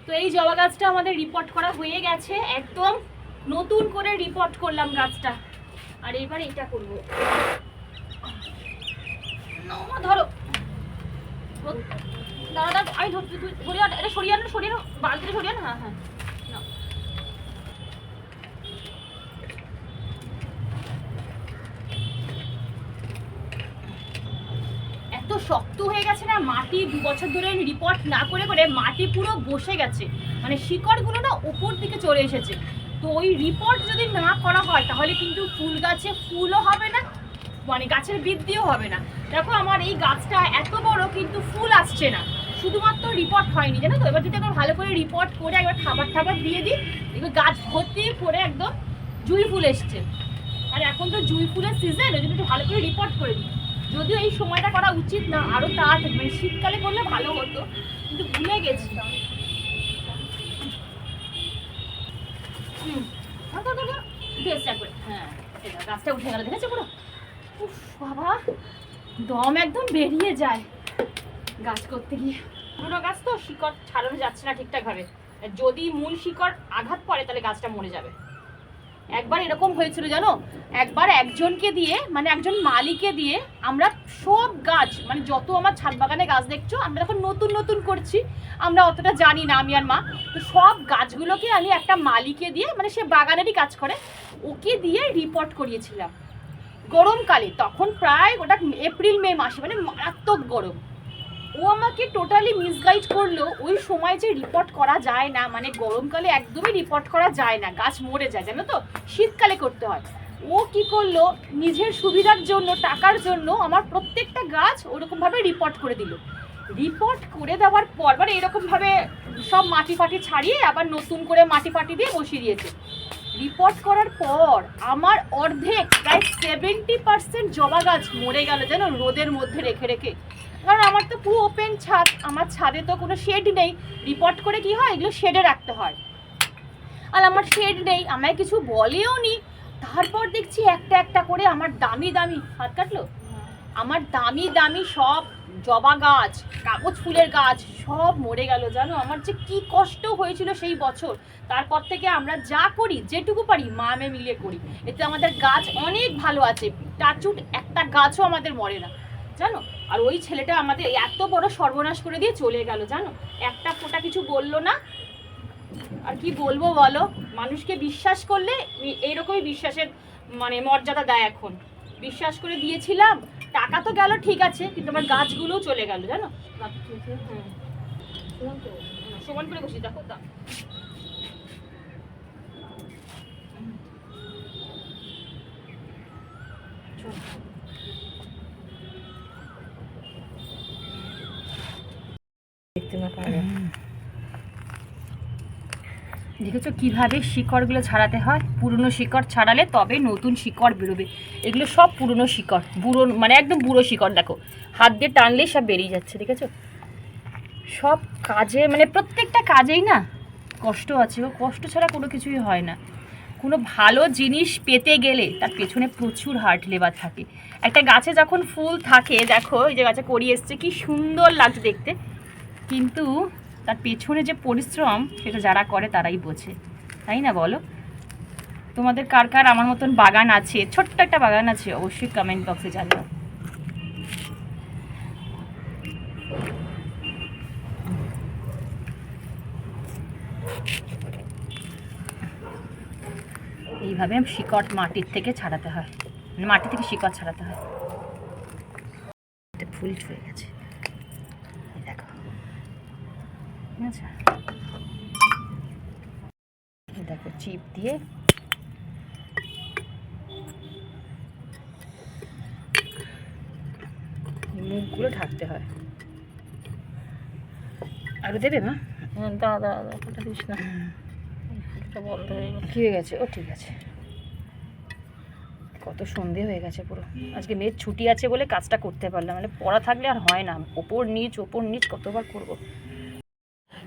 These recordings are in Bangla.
তো এই জবা গাছটা আমাদের রিপোর্ট করা হয়ে গেছে, একদম নতুন করে রিপোর্ট করলাম গাছটা। আর এবার এটা করবো, ধরো দাদা আমি সরিয়ে এটা সরিয়ে আনো, সরিয়ে আনো, বালতিটা সরিয়ে আনো। হ্যাঁ হ্যাঁ, এত শক্ত হয়ে গেছে না মাটি, 2 বছর ধরে রিপোর্ট না করে করে মাটি পুরো বসে গেছে, মানে শিকড়গুলো না উপর দিকে চলে এসেছে। তো ওই রিপোর্ট যদি না করা হয় তাহলে কিন্তু ফুল গাছে ফুলও হবে না, মানে গাছের বৃদ্ধিও হবে না। দেখো আমার এই গাছটা এত বড় কিন্তু ফুল আসছে না, শুধুমাত্র রিপোর্ট হয়নি, জানো তো। এবার যদি একবার ভালো করে রিপোর্ট করে একবার খাবার দিয়ে দিই, এবার গাছ ভর্তি করে একদম জুঁই ফুল এসছে। আর এখন তো জুঁই ফুলের সিজন, ওই জন্য একটু ভালো করে রিপোর্ট করে দিই। যদিও এই সময়টা করা উচিত না, আরও তাড়াতাড়ি মানে শীতকালে করলে ভালো হতো, কিন্তু ভুলে গেছি। হ্যাঁ গাছটা উঠে গেল, দেখেছো পুরো। উফ বাবা, দম একদম বেরিয়ে যায় গাছ করতে গিয়ে। পুরো গাছ তো শিকড় ছাড়ানো যাচ্ছে না ঠিকঠাক ভাবে, যদি মূল শিকড় আঘাত পড়ে তাহলে গাছটা মরে যাবে। একবার এরকম হয়েছিল জানো, একবার একজনকে দিয়ে মানে একজন মালিকে দিয়ে আমরা সব গাছ, মানে যত আমার ছাদ বাগানে গাছ দেখছো, আমরা যখন নতুন নতুন করছি আমরা অতটা জানি না আমি আর মা, তো সব গাছগুলোকে আমি একটা মালিকে দিয়ে, মানে সে বাগানেরই কাজ করে, ওকে দিয়ে রিপোর্ট করিয়েছিলাম গরমকালে। তখন প্রায় ওটা এপ্রিল মে মাসে, মানে মারাত্মক গরম। ও আমাকে টোটালি মিসগাইড করলো, ওই সময় যে রিপোর্ট করা যায় না, মানে গরমকালে একদমই রিপোর্ট করা যায় না, গাছ মরে যায়, জানো তো, শীতকালে করতে হয়। ও কি করলো, নিজের সুবিধার জন্য, টাকার জন্য আমার প্রত্যেকটা গাছ ওরকমভাবে রিপোর্ট করে দিল। রিপোর্ট করে দেওয়ার পর মানে এরকমভাবে সব মাটি ফাটি ছাড়িয়ে আবার নতুন করে মাটি ফাটি দিয়ে বসিয়ে দিয়েছে। রিপোর্ট করার পর আমার অর্ধেক প্রায় 70% জবা গাছ মরে গেল, যেন রোদের মধ্যে রেখে রেখে। কারণ আমার তো পুরো ওপেন ছাদ, আমার ছাদে তো কোনো শেড নেই। রিপোর্ট করে কি হয়, এগুলো শেডে রাখতে হয়, আর আমার শেড নেই, আমায় কিছু বলেও নি। তারপর দেখছি একটা একটা করে আমার দামি দামি, হাত কাটলো, আমার দামি দামি সব জবা গাছ, কাগজ ফুলের গাছ সব মরে গেল, জানো। আমার যে কি কষ্ট হয়েছিল সেই বছর। তারপর থেকে আমরা যা করি, যেটুকু পারি মা আমি মিলিয়ে করি, এতে আমাদের গাছ অনেক ভালো আছে, টাচুট একটা গাছও আমাদের মরে না, জানো। আর ওই ছেলেটা আমাদের এত বড় সর্বনাশ করে দিয়ে চলে গেল, জানো, একটা ফোঁটা কিছু বললো না। আর কি বলবো বলো, মানুষকে বিশ্বাস করলে এইরকমই বিশ্বাসের মানে মর্যাদা দেয় এখন। বিশ্বাস করে দিয়েছিলাম, টাকা তো গেল ঠিক আছে, কিন্তু আমার গাছগুলোও চলে গেল, জানো। সমান করে বসি, দেখো তা দেখতে না পারে। দেখেছো কিভাবে শিকড়গুলো ছাড়াতে হয়, পুরনো শিকড় ছাড়ালে তবে নতুন শিকড় বেরোবে। এগুলো সব পুরনো শিকড়, বুড়ো মানে একদম বুড়ো শিকড়, দেখো হাত দিয়ে টানলেই সব বেরিয়ে যাচ্ছে, দেখেছো। সব কাজে মানে প্রত্যেকটা কাজেই না কষ্ট আছে, ও কষ্ট ছাড়া কোনো কিছুই হয় না। কোনো ভালো জিনিস পেতে গেলে তার পেছনে প্রচুর হার্ড লেবার থাকে। একটা গাছে যখন ফুল থাকে, দেখো এই যে গাছে কড়ি এসছে, কি সুন্দর লাগছে দেখতে, কিন্তু তার পেছনে যে পরিশ্রম সেটা যারা করে তারাই বোঝে, তাই না বলো। তোমাদের কার কার আমার মতন বাগান আছে, ছোট্ট একটা বাগান আছে, অবশ্যই কমেন্ট বক্সে জানাও। এইভাবে শিকড় মাটির থেকে ছাড়াতে হয়, মানে মাটি থেকে শিকড় ছাড়াতে হয়। ফুল হয়ে গেছে দেখো, আচ্ছা দেখো চিপ দিয়ে মুখগুলো ঢাকতে হয়। আরো দেবে মা? দাদা ওটা দিস না, বন্ধ হয়ে গেছে। কী হয়ে গেছে? ও ঠিক আছে। কত সন্ধে হয়ে গেছে পুরো। আজকে মেয়ের ছুটি আছে বলে কাজটা করতে পারলাম, মানে পড়া থাকলে আর হয় না, ওপর নিচ কতবার করব।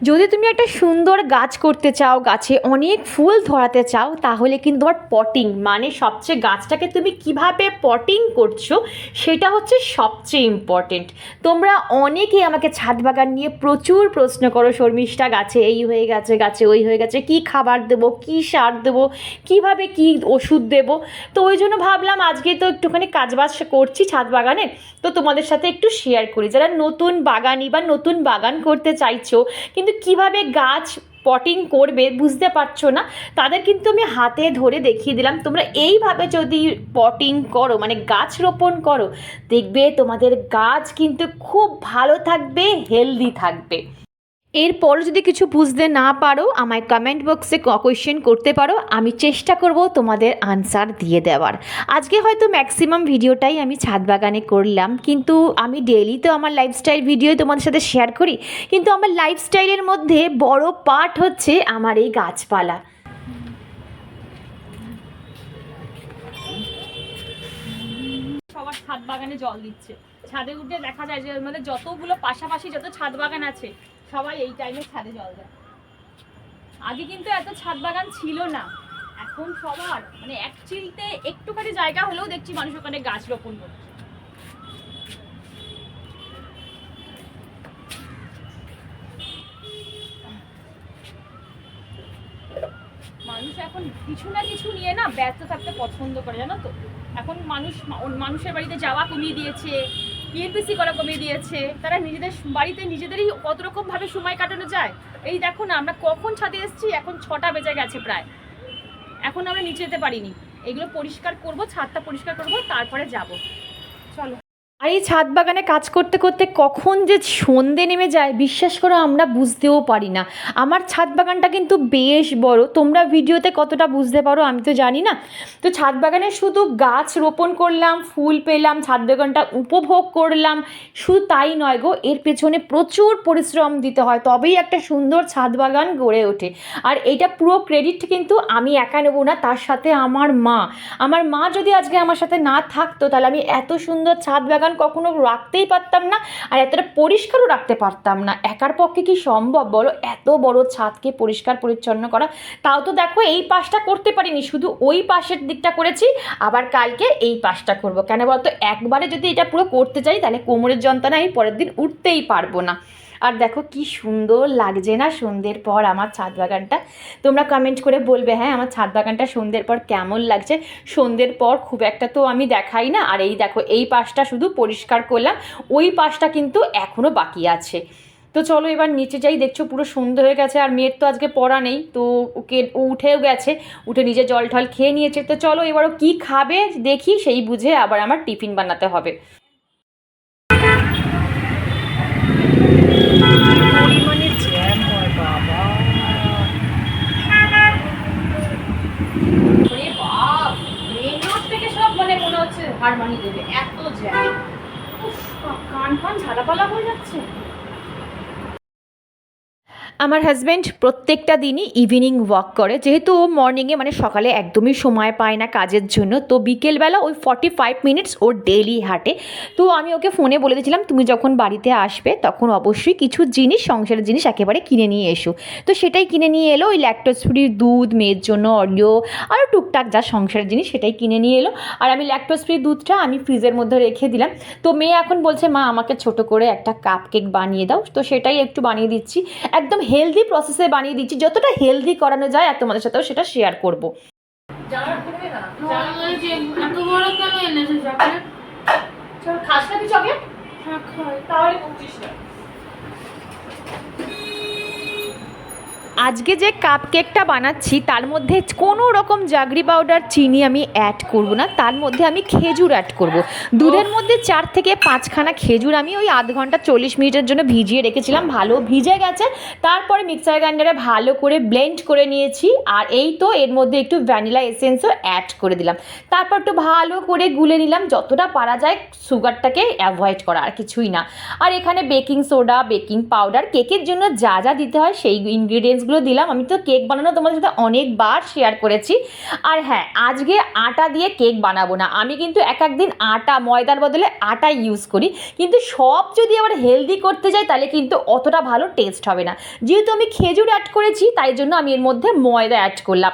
যদি তুমি একটা সুন্দর গাছ করতে চাও, গাছে অনেক ফুল ধরাতে চাও, তাহলে কিন্তু তোমার পটিং মানে সবচেয়ে গাছটাকে তুমি কিভাবে পটিং করছো সেটা হচ্ছে সবচেয়ে ইম্পর্টেন্ট। তোমরা অনেকেই আমাকে ছাদ বাগান নিয়ে প্রচুর প্রশ্ন করো, শর্মিষ্ঠা গাছে এই হয়ে গেছে, গাছে ওই হয়ে গেছে, কী খাবার দেবো, কী সার দেবো, কীভাবে কী ওষুধ দেবো। তো ওই জন্য ভাবলাম আজকে তো একটুখানি কাজবাজ করছি ছাদ বাগানে, তো তোমাদের সাথে একটু শেয়ার করি। যারা নতুন বাগানি বা নতুন বাগান করতে চাইছো কিন্তু কিভাবে গাছ পটিং করবে বুঝতে পারছো না, তাদের কিন্তু আমি হাতে ধরে দেখিয়ে দিলাম। তোমরা এইভাবে যদি পটিং করো মানে গাছ রোপণ করো, দেখবে তোমাদের গাছ কিন্তু খুব ভালো থাকবে, হেলদি থাকবে। এরপর যদি কিছু বুঝতে না পারো আমায় কমেন্ট বক্সে কোয়েশ্চেন করতে পারো, আমি চেষ্টা করব তোমাদের আনসার দিয়ে দেওয়ার। আজকে হয়তো ম্যাক্সিমাম ভিডিওটাই আমি ছাদ বাগানে করলাম, কিন্তু আমি ডেইলি তো আমার লাইফস্টাইল ভিডিও তোমাদের সাথে শেয়ার করি, কিন্তু আমার লাইফস্টাইলের মধ্যে বড় পার্ট হচ্ছে আমার এই গাছপালা। সবার ছাদ বাগানে জল দিচ্ছে, ছাদে উঠে দেখা যায় যে মানে যতগুলো পাশাপাশি যত ছাদ বাগান আছে সবাই এই টাইমে ছাদে জল দেয়। আগে কিন্তু এত ছাদ বাগান ছিল না, এখন সবার মানে এক চিলতে একটুখানি জায়গা হলেও দেখছি মানুষ ওখানে গাছ রোপণ করছে। মানুষ এখন কিছু না কিছু নিয়ে না ব্যস্ত থাকতে পছন্দ করে, জানো তো। এখন মানুষের বাড়িতে যাওয়া কমিয়ে দিয়েছে, পিএনপিসি করা কমিয়ে দিয়েছে, তারা নিজেদের বাড়িতে নিজেদেরই কত রকম ভাবে সময় কাটানো যায়। এই দেখো না, আমরা কখন ছাদে এসেছি, এখন 6টা বেজে গেছে প্রায়, এখন আমরা নিচে যেতে পারিনি। এগুলো পরিষ্কার করব, ছাদটা পরিষ্কার করব, তারপরে যাব। চলো। আর এই ছাদ বাগানে কাজ করতে করতে কখন যে সন্ধে নেমে যায় বিশ্বাস করো আমরা বুঝতেও পারি না। আমার ছাদ বাগানটা কিন্তু বেশ বড়, তোমরা ভিডিওতে কতটা বুঝতে পারো আমি তো জানি না। তো ছাদ বাগানে শুধু গাছ রোপণ করলাম, ফুল পেলাম, ছাদ বাগানটা উপভোগ করলাম, শুধু তাই নয় গো, এর পেছনে প্রচুর পরিশ্রম দিতে হয়, তবেই একটা সুন্দর ছাদ বাগান গড়ে ওঠে। আর এইটা পুরো ক্রেডিট কিন্তু আমি একা নেবো না, তার সাথে আমার মা যদি আজকে আমার সাথে না থাকতো তাহলে আমি এত সুন্দর ছাদ বাগান কখনো রাখতেই পারতাম না, আর এতটা পরিষ্কারও রাখতে পারতাম না। একার পক্ষে কি সম্ভব বলো এত বড় ছাদকে পরিষ্কার পরিচ্ছন্ন করা? তাও তো দেখো এই পাশটা করতে পারিনি, শুধু ওই পাশের দিকটা করেছি, আবার কালকে এই পাশটা করব। কেন বলতো, একবারে যদি এটা পুরো করতে চাই তাহলে কোমরের যন্ত্রণা আমি পরের দিন উঠতেই পারবো না। আর দেখো কি সুন্দর লাগছে না সন্ধ্যের পর আমার ছাদ বাগানটা। তোমরা কমেন্ট করে বলবে হ্যাঁ আমার ছাদ বাগানটা সন্ধ্যের পর কেমন লাগছে। সন্ধ্যের পর খুব একটা তো আমি দেখাই না। আর এই দেখো এই পাশটা শুধু পরিষ্কার করলাম, ওই পাশটা কিন্তু এখনও বাকি আছে। তো চলো এবার নিচে যাই, দেখছো পুরো সন্ধ্যে হয়ে গেছে, আর মেয়ের তো আজকে পড়া নেই, তো ও উঠেও গেছে, উঠে নিজে জল ঠল খেয়ে নিয়েছে। তো চলো এবারও কী খাবে দেখি, সেই বুঝে আবার আমার টিফিন বানাতে হবে। পরিমাণে জ্যাম হয় বাবা, মেন রোড থেকে সব মানে মনে হচ্ছে হার মানিয়ে দেবে, এত জ্যাম। কান ফান ঝালাপালা হয়ে যাচ্ছে। আমার হাজব্যান্ড প্রত্যেকটা দিনই ইভিনিং ওয়াক করে, যেহেতু ও মর্নিংয়ে মানে সকালে একদমই সময় পায় না কাজের জন্য, তো বিকেলবেলা ওই 45 মিনিটস ওর ডেইলি হাঁটে। তো আমি ওকে ফোনে বলে দিয়েছিলাম তুমি যখন বাড়িতে আসবে তখন অবশ্যই কিছু জিনিস, সংসারের জিনিস একেবারে কিনে নিয়ে এসো। তো সেটাই কিনে নিয়ে এলো, ওই ল্যাকটোজ ফ্রি দুধ, মেয়ের জন্য অরিও, আরও টুকটাক যা সংসারের জিনিস সেটাই কিনে নিয়ে এলো। আর আমি ল্যাকটোজ ফ্রি দুধটা আমি ফ্রিজের মধ্যে রেখে দিলাম। তো মেয়ে এখন বলছে মা আমাকে ছোট করে একটা কাপ কেক বানিয়ে দাও, তো সেটাই একটু বানিয়ে দিচ্ছি, একদম হেলদি প্রসেসে বানিয়ে দিচ্ছি, যতটা হেলদি করানো যায় আর তোমাদের সাথেও সেটা শেয়ার করবো। খাস না তুই চকলেট? তাহলে 25 টাকা। আজকে যে কাপ কেকটা বানাচ্ছি তার মধ্যে কোনো রকম জাগরি পাউডার, চিনি আমি অ্যাড করব না, তার মধ্যে আমি খেজুর অ্যাড করব। দুধের মধ্যে 4 থেকে 5খানা খেজুর আমি ওই আধ ঘন্টা 40 মিনিটের জন্য ভিজিয়ে রেখেছিলাম, ভালো ভিজে গেছে। তারপরে মিক্সার গ্রাইন্ডারে ভালো করে ব্লেন্ড করে নিয়েছি, আর এই তো এর মধ্যে একটু ভ্যানিলা এসেন্সও অ্যাড করে দিলাম। তারপর একটু ভালো করে গুলে নিলাম, যতটা পারা যায় সুগারটাকে অ্যাভয়েড করা, আর কিছুই না। আর এখানে বেকিং সোডা, বেকিং পাউডার, কেকের জন্য যা যা দিতে হয় সেই ইনগ্রিডিয়েন্টসগুলো এইগুলো দিলাম। আমি তো কেক বানানো তোমাদের সাথে অনেকবার শেয়ার করেছি। আর হ্যাঁ, আজকে আটা দিয়ে কেক বানাবো না, আমি কিন্তু এক একদিন আটা ময়দার বদলে আটা ইউজ করি, কিন্তু সব যদি আবার হেলদি করতে যাই তাহলে কিন্তু অতটা ভালো টেস্ট হবে না। যেহেতু আমি খেজুর অ্যাড করেছি তাই জন্য আমি এর মধ্যে ময়দা অ্যাড করলাম,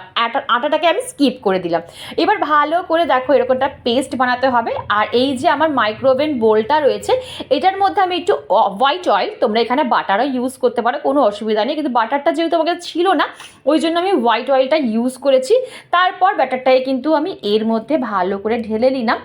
আটাটাকে আমি স্কিপ করে দিলাম। এবার ভালো করে দেখো এরকমটা পেস্ট বানাতে হবে। আর এই যে আমার মাইক্রোওভেন বোলটা রয়েছে, এটার মধ্যে আমি একটু হোয়াইট অয়েল, তোমরা এখানে বাটারও ইউজ করতে পারো, কোনো অসুবিধা নেই, কিন্তু বাটারটা যেহেতু আমাকে ছিল না ওই জন্য আমি হোয়াইট অয়েলটা ইউজ করেছি। তারপর ব্যাটারটাকে কিন্তু আমি এর মধ্যে ভালো করে ঢেলে নিলাম।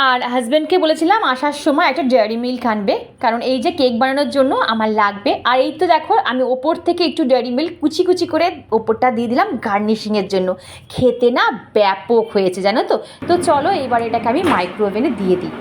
আর হাজব্যান্ডকে বলেছিলাম আসার সময় একটা ডেয়ারি মিল্ক আনবে, কারণ এই যে কেক বানানোর জন্য আমার লাগবে। আর এই তো দেখো আমি ওপর থেকে একটু ডেয়ারি মিল্ক কুচি কুচি করে ওপরটা দিয়ে দিলাম গার্নিশিংয়ের জন্য। খেতে না ব্যাপক হয়েছে জানো তো। তো চলো এবার এটাকে আমি মাইক্রোওভেনে দিয়ে দিই।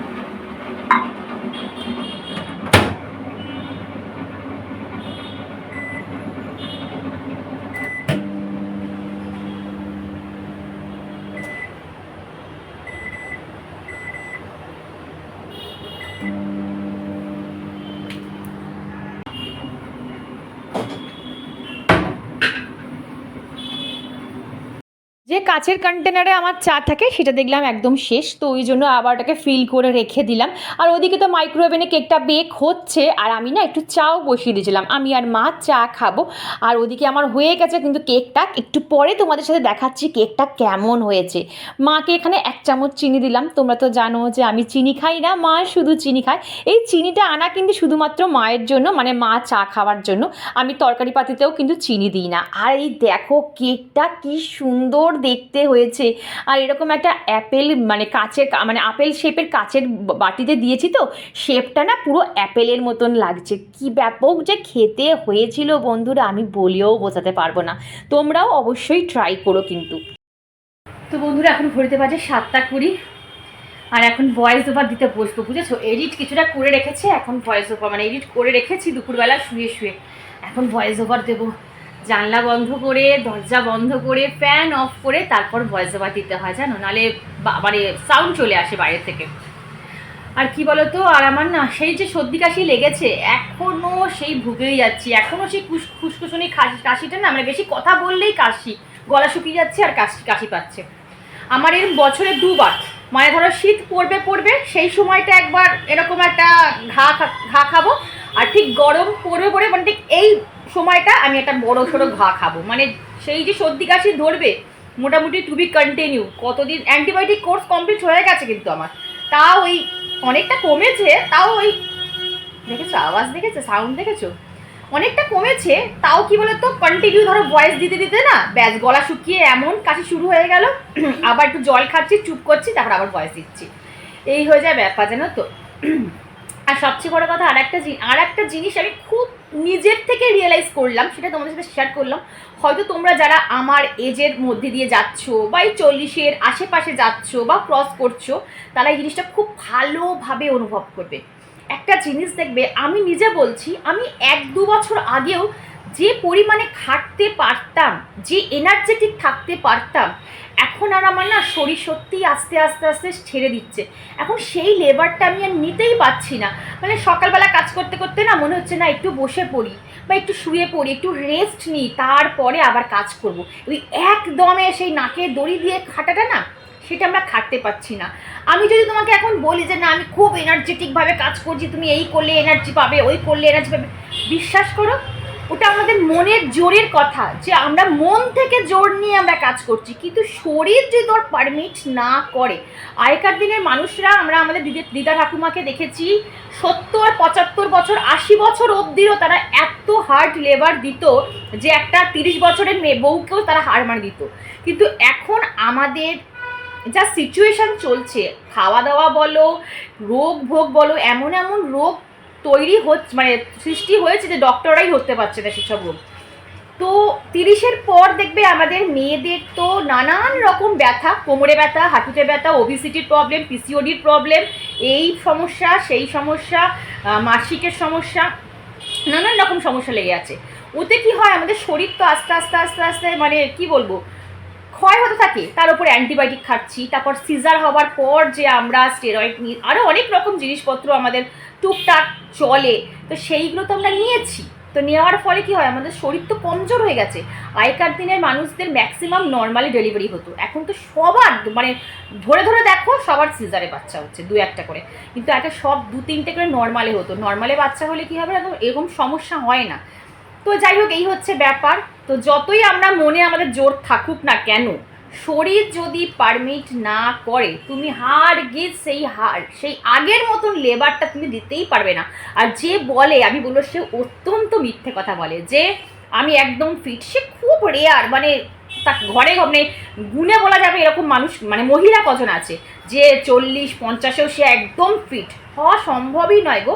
যে কাচের কন্টেনারে আমার চা থাকে সেটা দেখলাম একদম শেষ, তো ওই জন্য আবার ওটাকে ফিল করে রেখে দিলাম। আর ওদিকে তো মাইক্রোওভেনে কেকটা বেক হচ্ছে, আর আমি না একটু চাও বসিয়ে দিয়েছিলাম, আমি আর মা চা খাবো। আর ওদিকে আমার হয়ে গেছে কিন্তু কেকটা, একটু পরে তোমাদের সাথে দেখাচ্ছি কেকটা কেমন হয়েছে। মাকে এখানে 1 চামচ চিনি দিলাম, তোমরা তো জানো যে আমি চিনি খাই না, মা শুধু চিনি খায়। এই চিনিটা আনা কিন্তু শুধুমাত্র মায়ের জন্য, মানে মা চা খাওয়ার জন্য, আমি তরকারি পাতিতেও কিন্তু চিনি দিই না। আর এই দেখো কেকটা কি সুন্দর দেখতে হয়েছে। আর এরকম একটা অ্যাপেল মানে কাচের মানে আপেল শেপের কাচের বাটিতে দিয়েছি, তো শেপটা না পুরো অ্যাপেলের মতন লাগছে। কি ব্যাপক যে খেতে হয়েছিল বন্ধুরা, আমি বলেও বোঝাতে পারবো না। তোমরাও অবশ্যই ট্রাই করো কিন্তু। তো বন্ধুরা এখন ঘড়িতে বাজে 7:20, আর এখন ভয়েস ওভার দিতে বসবো, বুঝেছো। এডিট কিছুটা করে রেখেছে, এখন ভয়েস ওভার মানে এডিট করে রেখেছি দুপুরবেলা শুয়ে শুয়ে, এখন ভয়েস ওভার দেবো। জানলা বন্ধ করে, দরজা বন্ধ করে, ফ্যান অফ করে তারপর ভয়েস ওভার দিতে হয় জানো, নাহলে মানে সাউন্ড চলে আসে বাইরে থেকে। আর কি বলতো, আর আমার না সেই যে সর্দি কাশি লেগেছে, এখনও সেই ভুগেই যাচ্ছি, এখনও সেই খুসখুসনি কাশিটা না, মানে বেশি কথা বললেই কাশি, গলা শুকিয়ে যাচ্ছে আর কাশি পাচ্ছে। আমার এর বছরে 2বার, মানে ধরো শীত পড়বে সেই সময়টা একবার এরকম একটা ঘা খাবো, আর ঠিক গরম পড়বে মানে ঠিক এই সময়টা আমি একটা বড় সড়ো ঘা খাবো। মানে সেই যে সর্দি কাশি ধরবে মোটামুটি টু বি কন্টিনিউ। কতদিন অ্যান্টিবায়োটিক কোর্স কমপ্লিট হয়ে গেছে কিন্তু আমার, তাও ওই অনেকটা কমেছে, তাও ওই দেখেছো আওয়াজ, দেখেছো সাউন্ড, দেখেছো অনেকটা কমেছে, তাও কি বলতো কন্টিনিউ ধরো ভয়েস দিতে দিতে না ব্যাস গলা শুকিয়ে এমন কাশি শুরু হয়ে গেল, আবার একটু জল খাচ্ছি, চুপ করছি, তারপর আবার ভয়েস দিচ্ছি, এই হয়ে যায় ব্যাপার জানো তো। আর সবচেয়ে বড় কথা আর একটা জিনিস আমি খুব নিজের থেকে রিয়েলাইজ করলাম, সেটা তোমাদের সাথে শেয়ার করলাম। হয়তো তোমরা যারা আমার এজের মধ্যে দিয়ে যাচ্ছ বা এই 40-এর আশেপাশে যাচ্ছ বা ক্রস করছো, তারা এই জিনিসটা খুব ভালোভাবে অনুভব করবে। একটা জিনিস দেখবে, আমি নিজে বলছি, আমি 1-2 বছর আগেও যে পরিমাণে খাটতে পারতাম, যে এনার্জেটিক থাকতে পারতাম, এখন আর আমার না শরীর সত্যিই আস্তে আস্তে আস্তে ছেড়ে দিচ্ছে। এখন সেই লেবারটা আমি আর নিতেই পারছি না। মানে সকালবেলা কাজ করতে করতে না মনে হচ্ছে না একটু বসে পড়ি বা একটু শুয়ে পড়ি, একটু রেস্ট নিই, তারপরে আবার কাজ করব। ওই একদমে সেই নাকে দড়ি দিয়ে খাটাটা না, সেটা আমরা খাটতে পারছি না। আমি যদি তোমাকে এখন বলি যে না আমি খুব এনার্জেটিকভাবে কাজ করছি, তুমি এই করলে এনার্জি পাবে, ওই করলে এনার্জি পাবে, বিশ্বাস করো ওটা আমাদের মনের জোরের কথা, যে আমরা মন থেকে জোর নিয়ে আমরা কাজ করছি, কিন্তু শরীর যদি তোর পারমিট না করে। আগেকার দিনের মানুষরা, আমরা আমাদের দিদা ঠাকুমাকে দেখেছি 70-75 বছর 80 বছর অবধিও তারা এত হার্ড লেবার দিত যে একটা 30 বছরের বউকেও তারা হার মার দিত। কিন্তু এখন আমাদের যা সিচুয়েশান চলছে, খাওয়া দাওয়া বলো, রোগ ভোগ বলো, এমন এমন রোগ তৈরি হচ্ছে, মানে সৃষ্টি হয়েছে যে ডক্টররাই ধরতে পারছে না সেসব রোগ। তো 30-এর পর দেখবে আমাদের মেয়েদের তো নানান রকম ব্যথা, কোমরে ব্যথা, হাঁটুতে ব্যথা, ওবিসিটির প্রবলেম, পিসিওডির প্রবলেম, এই সমস্যা সেই সমস্যা, মাসিকের সমস্যা, নানান রকম সমস্যা লেগে আছে। ওতে কি হয়, আমাদের শরীর তো আস্তে আস্তে আস্তে আস্তে মানে কি বলবো ক্ষয় হতে থাকে, তার উপর অ্যান্টিবায়োটিক খাচ্ছি, তারপর সিজার হওয়ার পর যে আমরা স্টেরয়েড নিই, আরও অনেক রকম জিনিসপত্র আমাদের টুকটাক চলে, তো সেইগুলো তো আমরা নিয়েছি। তো নেওয়ার ফলে কি হয়, আমাদের শরীর তো কমজোর হয়ে গেছে। আগেকার দিনের মানুষদের ম্যাক্সিমাম নর্মালি ডেলিভারি হতো, এখন তো সবার মানে ধরে ধরে দেখো সবার সিজারে বাচ্চা হচ্ছে, 2-1টা করে। কিন্তু একটা সব 2-3টে করে নর্মালে হতো। নর্মালে বাচ্চা হলে কি হবে, এরকম সমস্যা হয় না। তো যাই হোক, এই হচ্ছে ব্যাপার। তো যতই আমরা মনে আমাদের জোর থাকুক না কেন, শরীর যদি পারমিট না করে, তুমি হাড়গিজ সেই আগের মতন লেবারটা তুমি দিতেই পারবে না। আর যে বলে, আমি বলবো সে অত্যন্ত মিথ্যে কথা বলে যে আমি একদম ফিট, সে খুব রেয়ার। মানে তা ঘরে মানে গুণে বলা যাবে এরকম মানুষ, মানে মহিলা কজন আছে যে 40-50-এও সে একদম ফিট হওয়া সম্ভবই নয় গো।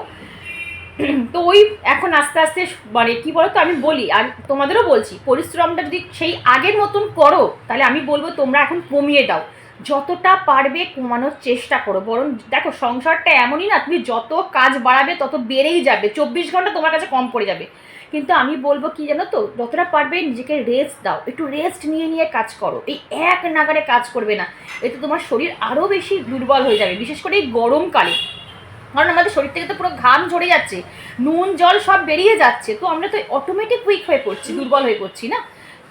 তো ওই এখন আস্তে আস্তে মানে কি বলতো, আমি বলি আর তোমাদেরও বলছি, পরিশ্রমটা যদি সেই আগের মতন করো, তাহলে আমি বলবো তোমরা এখন কমিয়ে দাও, যতটা পারবে কমানোর চেষ্টা করো। বরং দেখো, সংসারটা এমনই না, তুমি যত কাজ বাড়াবে তত বেড়েই যাবে, 24 ঘন্টা তোমার কাছে কম পড়ে যাবে। কিন্তু আমি বলবো কি জানো তো, যতটা পারবে নিজেকে রেস্ট দাও, একটু রেস্ট নিয়ে নিয়ে কাজ করো। এই এক নাগারে কাজ করবে না, এতে তোমার শরীর আরও বেশি দুর্বল হয়ে যাবে, বিশেষ করে এই গরমকালে। কারণ আমাদের শরীর থেকে তো পুরো ঘাম ঝরে যাচ্ছে, নুন জল সব বেরিয়ে যাচ্ছে, তো আমরা তো অটোমেটিক উইক হয়ে পড়ছি, দুর্বল হয়ে পড়ছি না।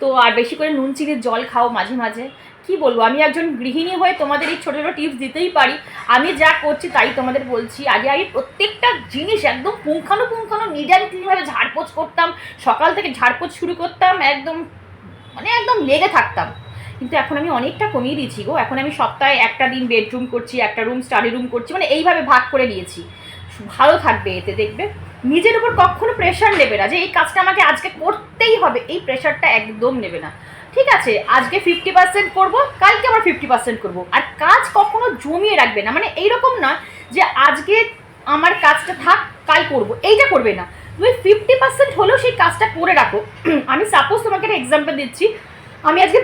তো আর বেশি করে নুন চিনির জল খাও মাঝে মাঝে। কি বলবো, আমি একজন গৃহিণী হয়ে তোমাদের এই ছোটো ছোটো টিপস দিতেই পারি। আমি যা করছি তাই তোমাদের বলছি। আগে প্রত্যেকটা জিনিস একদম পুঙ্খানুপুঙ্খানু নিড অ্যান্ড ক্লিনভাবে ঝাড়পোছ করতাম, সকাল থেকে ঝাড়পোছ শুরু করতাম, একদম মানে একদম লেগে থাকতাম। কিন্তু এখন আমি অনেকটা কমিয়ে দিয়েছি গো। এখন আমি সপ্তাহে একটা দিন বেডরুম করছি, একটা রুম স্টাডি রুম করছি, মানে এইভাবে ভাগ করে নিয়েছি। ভালো থাকবে এতে, দেখবে নিজের উপর কখনো প্রেশার নেবে না যে এই কাজটা আমাকে আজকে করতেই হবে, এই প্রেশারটা একদম নেবে না। ঠিক আছে, আজকে 50% করবো, কালকে আবার 50% করবো। আর কাজ কখনো জমিয়ে রাখবে না, মানে এইরকম না যে আজকে আমার কাজটা থাক কাল করবো, এইটা করবে না। তুমি 50% হলেও সেই কাজটা করে রাখো। আমি সাপোজ তোমাকে একটা এক্সাম্পল দিচ্ছি, আমি আজকে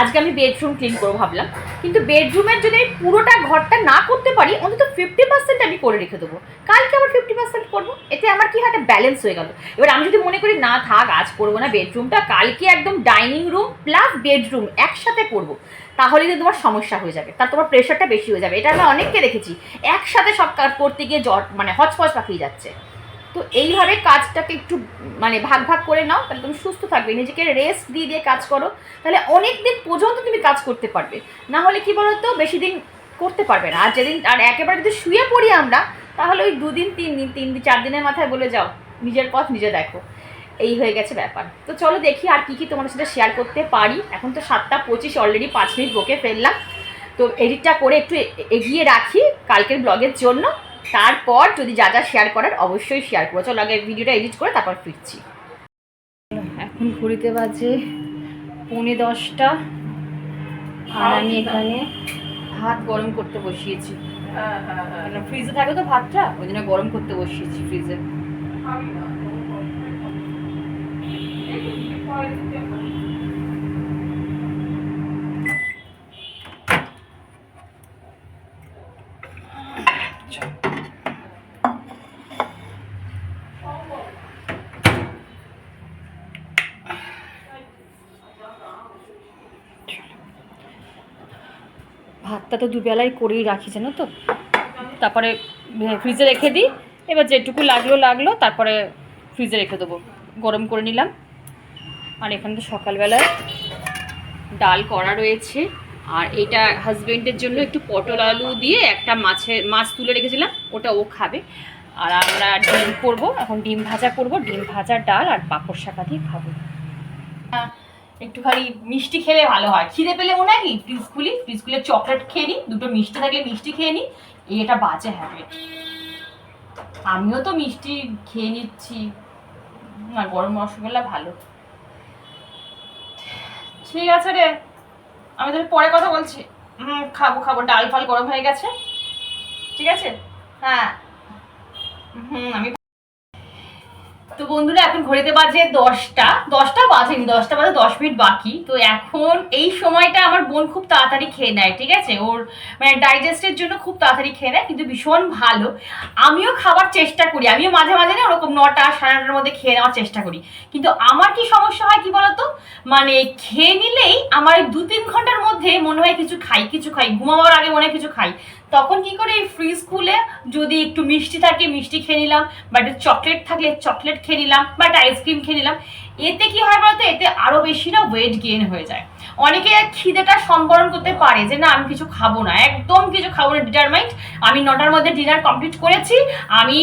আজকে আমি বেডরুম ক্লিন করবো ভাবলাম, কিন্তু বেডরুমের যদি আমি পুরোটা ঘরটা না করতে পারি, অন্তত 50% আমি করে রেখে দেবো, কালকে আবার 50% করবো। এতে আমার কি হয়, একটা ব্যালেন্স হয়ে গেল। এবার আমি যদি মনে করি না থাক আজ করবো না বেডরুমটা, কালকে একদম ডাইনিং রুম প্লাস বেডরুম একসাথে করবো, তাহলে কিন্তু তোমার সমস্যা হয়ে যাবে, তার তোমার প্রেশারটা বেশি হয়ে যাবে। এটা আমি অনেককে দেখেছি, একসাথে সব কাজ করতে গিয়ে মানে হচপচ পাকিয়ে যাচ্ছে। তো এইভাবে কাজটাকে একটু মানে ভাগ ভাগ করে নাও, তাহলে তুমি সুস্থ থাকবে। নিজেকে রেস্ট দিয়ে দিয়ে কাজ করো, তাহলে অনেক দিন পর্যন্ত তুমি কাজ করতে পারবে। না হলে কি বলো তো, বেশি দিন করতে পারবে না। আর যেদিন আর একেবারে যদি শুয়ে পড়ি আমরা, তাহলে ওই 2 দিন 3 দিন 3 দিন 4 দিনের মাথায় বলে যাও নিজের পথ নিজে দেখো। এই হয়ে গেছে ব্যাপার। তো চলো দেখি আর কি কি তোমাদের সাথে শেয়ার করতে পারি। এখন তো 7:25, অলরেডি 5 মিনিট বকে ফেললাম। তো এডিটটা করে একটু এগিয়ে রাখি কালকের ব্লগের জন্য, তারপর যদি যা যা শেয়ার করার অবশ্যই শেয়ার করবো। চলো আগে ভিডিওটা এডিট করে তারপর ফিরছি। এখন ঘুরিতে বাজে 9:45, আর আমি এখানে ভাত গরম করতে বসিয়েছি। ফ্রিজে থাকে তো ভাতটা, ওই জন্য গরম করতে বসিয়েছি ফ্রিজে। ভাতটা তো দুবেলাই করেই রাখি জানো তো, তারপরে ফ্রিজে রেখে দিই। এবার যেটুকু লাগলো তারপরে ফ্রিজে রেখে দেবো, গরম করে নিলাম। আর এখানে তো সকালবেলায় ডাল করা রয়েছে, আর এটা হাজবেন্ডের জন্য একটু পটল আলু দিয়ে একটা মাছ তুলে রেখেছিলাম, ওটা ও খাবে। আর আমরা ডিম করবো, এখন ডিম ভাজা করবো, ডিম ভাজা ডাল আর পাঁপড় শাকা দিয়ে খাবো। একটুখানি মিষ্টি খেলে ভালো হয়, খিদে পেলে মনে হয় কি ফ্রিজ খুলে চকলেট খেয়ে নিই, 2টো মিষ্টি থাকলে মিষ্টি খেয়ে নিই, এটা বাজে হ্যাবিট। আমিও তো মিষ্টি খেয়ে নিচ্ছি, আর গরম রসগোল্লা ভালো। ঠিক আছে রে, আমি তোর পরে কথা বলছি। খাবো, ডাল ফাল গরম হয়ে গেছে, ঠিক আছে। হ্যাঁ আমি তো বন্ধুরা এখন ঘড়িতে বাজে 10টা বাজেনি, 10টা বাজে 10 মিনিট বাকি। তো এখন এই সময়টা আমার বোন খুব তাড়াতাড়ি খেয়ে নেয়, ঠিক আছে, ওর মানে ডাইজেস্টের জন্য খুব তাড়াতাড়ি খেয়ে নেয়, কিন্তু ভীষণ ভালো। আমিও খাবার চেষ্টা করি, আমিও মাঝে মাঝে না ওরকম 9টা 9:30টার মধ্যে খেয়ে নেওয়ার চেষ্টা করি। কিন্তু আমার কি সমস্যা হয় কি বলতো, মানে খেয়ে নিলেই আমার 2-3 ঘন্টার মধ্যে মনে হয় কিছু খাই, ঘুমাবার আগে মনে হয় কিছু খাই, তখন কি করে এই ফ্রিজ খুলে যদি একটু মিষ্টি থাকে মিষ্টি খেয়ে নিলাম, বা একটু চকলেট থাকলে চকলেট খেয়ে নিলাম, বা একটা আইসক্রিম খেয়ে নিলাম। এতে কি হয় বলতো, এতে আরো বেশি না ওয়েট গেইন হয়ে যায়। অনেকে খিদেটা সম্বরণ করতে পারে যে না আমি কিছু খাবো না, একদম কিছু খাবো না, ডিটারমাইন্ড আমি 9টার মধ্যে ডিনার কমপ্লিট করেছি, আমি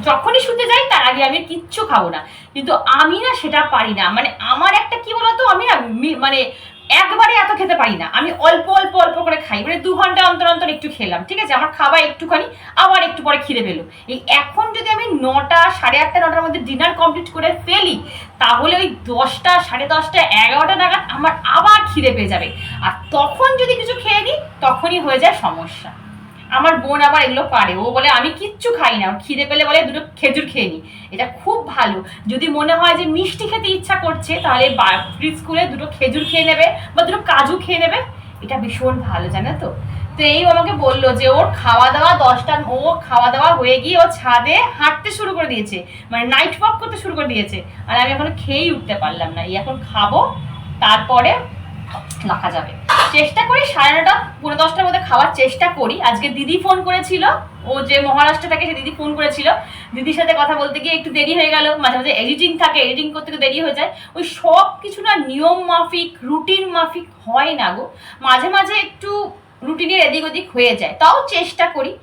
যখনই শুতে যাই তার আগে আমি কিচ্ছু খাবো না। কিন্তু আমি না সেটা পারি না। মানে আমার একটা কি বলতো, আমি না মানে একবারে এত খেতে পারি না, আমি অল্প অল্প অল্প করে খাই। মানে 2 ঘন্টা অন্তর অন্তর একটু খেলাম, ঠিক আছে, আমার খাবার একটুখানি, আবার একটু পরে খিদে পেলো। এই এখন যদি আমি 9টা, 8:30, 9টার মধ্যে ডিনার কমপ্লিট করে ফেলি, তাহলে ওই 10টা, 10:30, 11টা নাগাদ আমার আবার খিদে পেয়ে যাবে। আর তখন যদি কিছু খেয়ে নিই তখনই হয়ে যায় সমস্যা। আমার বোন আবার এগুলো পারে, ও বলে আমি কিচ্ছু খাই না, খিদে পেলে বলে 2টো খেজুর খেয়ে নি। এটা খুব ভালো। যদি মনে হয় যে মিষ্টি খেতে ইচ্ছা করছে, তাহলে ফ্রিজ খুলে 2টো খেজুর খেয়ে নেবে বা 2টো কাজু খেয়ে নেবে, এটা ভীষণ ভালো, জানো তো। তো এই আমাকে বললো যে ওর খাওয়া দাওয়া 10টা, ও খাওয়া দাওয়া হয়ে গিয়ে ও ছাদে হাঁটতে শুরু করে দিয়েছে, মানে নাইট ওয়াক করতে শুরু করে দিয়েছে। আর আমি এখনো খেয়েই উঠতে পারলাম না। এই এখন খাবো, তারপরে রাখা যাবে। চেষ্টা করি 9:30, 9:30টার মধ্যে খাওয়ার চেষ্টা করি। আজকে দিদি ফোন করেছিল, ও যে মহারাষ্ট্রে থাকে, সে দিদি ফোন করেছিল। দিদির সাথে কথা বলতে গিয়ে একটু দেরি হয়ে গেল। মাঝে মাঝে এডিটিং থাকে, এডিটিং করতে দেরি হয়ে যায়। ওই সব কিছু না নিয়ম মাফিক, রুটিন মাফিক হয় না গো। মাঝে মাঝে একটু রুটিনের এদিক ওদিক হয়ে যায়, তাও চেষ্টা করি।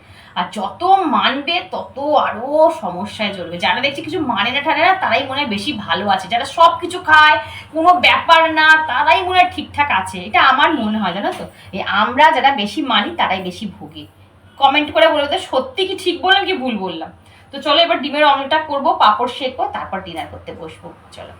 আর যত মানবে তত আরো সমস্যায় চলবে। যারা দেখছি কিছু মানে না ঠানে না, তারাই মনে হয় বেশি ভালো আছে। যারা সব কিছু খায়, কোনো ব্যাপার না, তারাই মনে হয় ঠিকঠাক আছে। এটা আমার মনে হয়, জানো তো। এই আমরা যারা বেশি মানি তারাই বেশি ভুগি। কমেন্ট করে বলে তো সত্যি কি ঠিক বললাম কি ভুল বললাম। তো চলো এবার ডিমের অমলেটটা করবো, পাঁপড় শেখবো, তারপর ডিনার করতে বসবো। চলো,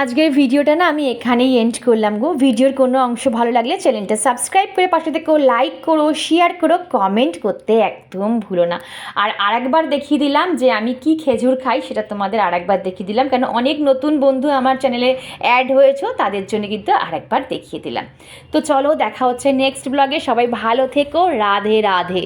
আজকের ভিডিওটা না আমি এখানেই এন্ড করলাম গো। ভিডিওর কোনো অংশ ভালো লাগলে চ্যানেলটা সাবস্ক্রাইব করে পাশে থেকে লাইক করো, শেয়ার করো, কমেন্ট করতে একদম ভুলো না। আর আরেকবার দেখিয়ে দিলাম যে আমি কি খেজুর খাই, সেটা তোমাদের আরেকবার দেখিয়ে দিলাম, কেন অনেক নতুন বন্ধু আমার চ্যানেলে অ্যাড হয়েছো, তাদের জন্য কিন্তু আরেকবার দেখিয়ে দিলাম। তো চলো, দেখা হচ্ছে নেক্সট ব্লগে। সবাই ভালো থেকো, রাধে রাধে।